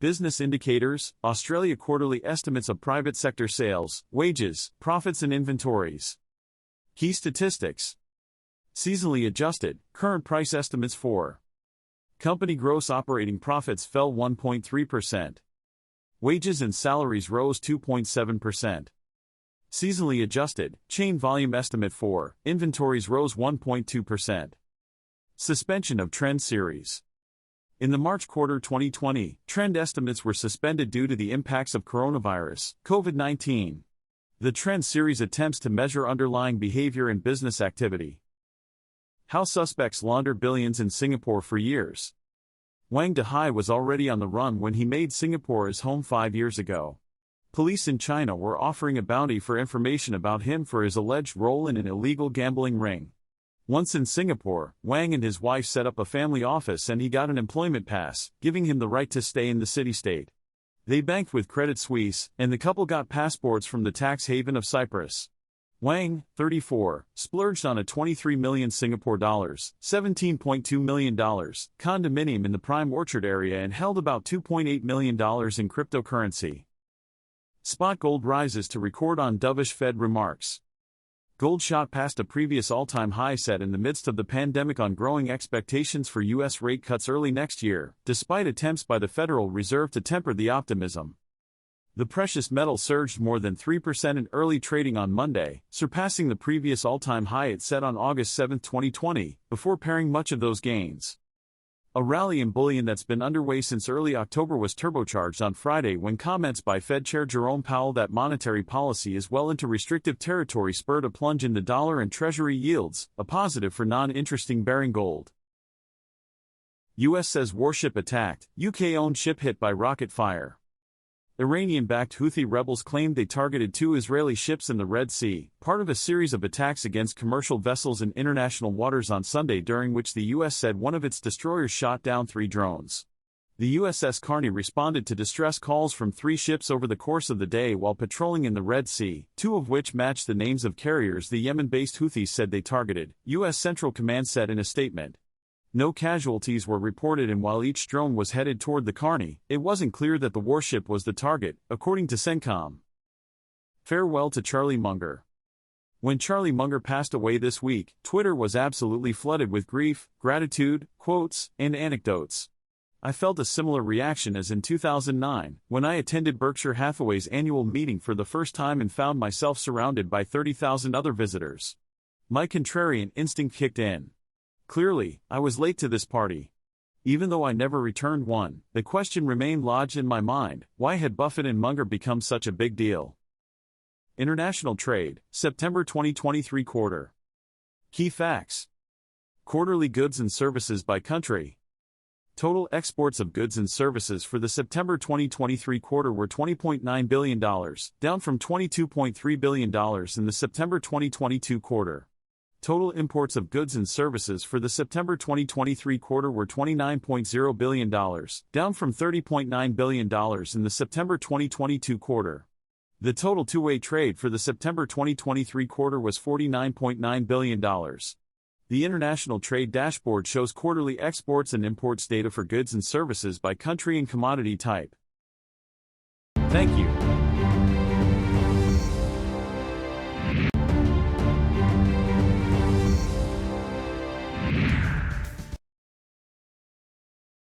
Business indicators, Australia quarterly estimates of private sector sales, wages, profits and inventories. Key statistics. Seasonally adjusted, current price estimates for company gross operating profits fell 1.3%. Wages and salaries rose 2.7%. Seasonally adjusted, chain volume estimate for inventories rose 1.2%. Suspension of trend series. In the March quarter 2020, trend estimates were suspended due to the impacts of coronavirus, COVID-19. The trend series attempts to measure underlying behavior and business activity. How suspects launder billions in Singapore for years. Wang Dehai was already on the run when he made Singapore his home 5 years ago. Police in China were offering a bounty for information about him for his alleged role in an illegal gambling ring. Once in Singapore, Wang and his wife set up a family office and he got an employment pass, giving him the right to stay in the city-state. They banked with Credit Suisse, and the couple got passports from the tax haven of Cyprus. Wang, 34, splurged on a 23 million Singapore dollars, $17.2 million, condominium in the Prime Orchard area and held about $2.8 million in cryptocurrency. Spot gold rises to record on Dovish Fed remarks. Gold shot past a previous all-time high set in the midst of the pandemic on growing expectations for U.S. rate cuts early next year, despite attempts by the Federal Reserve to temper the optimism. The precious metal surged more than 3% in early trading on Monday, surpassing the previous all-time high it set on August 7, 2020, before paring much of those gains. A rally in bullion that's been underway since early October was turbocharged on Friday when comments by Fed Chair Jerome Powell that monetary policy is well into restrictive territory spurred a plunge in the dollar and Treasury yields, a positive for non-interest-bearing gold. U.S. says warship attacked, UK-owned ship hit by rocket fire. Iranian-backed Houthi rebels claimed they targeted 2 Israeli ships in the Red Sea, part of a series of attacks against commercial vessels in international waters on Sunday, during which the U.S. said one of its destroyers shot down 3 drones. The USS Carney responded to distress calls from 3 ships over the course of the day while patrolling in the Red Sea, 2 of which matched the names of carriers the Yemen-based Houthis said they targeted, U.S. Central Command said in a statement. No casualties were reported, and while each drone was headed toward the Carney, it wasn't clear that the warship was the target, according to CENTCOM. Farewell to Charlie Munger. When Charlie Munger passed away this week, Twitter was absolutely flooded with grief, gratitude, quotes, and anecdotes. I felt a similar reaction as in 2009, when I attended Berkshire Hathaway's annual meeting for the first time and found myself surrounded by 30,000 other visitors. My contrarian instinct kicked in. Clearly, I was late to this party. Even though I never returned one, the question remained lodged in my mind: why had Buffett and Munger become such a big deal? International trade, September 2023 quarter. Key facts. Quarterly goods and services by country. Total exports of goods and services for the September 2023 quarter were $20.9 billion, down from $22.3 billion in the September 2022 quarter. Total imports of goods and services for the September 2023 quarter were $29.0 billion, down from $30.9 billion in the September 2022 quarter. The total two-way trade for the September 2023 quarter was $49.9 billion. The International Trade Dashboard shows quarterly exports and imports data for goods and services by country and commodity type. Thank you.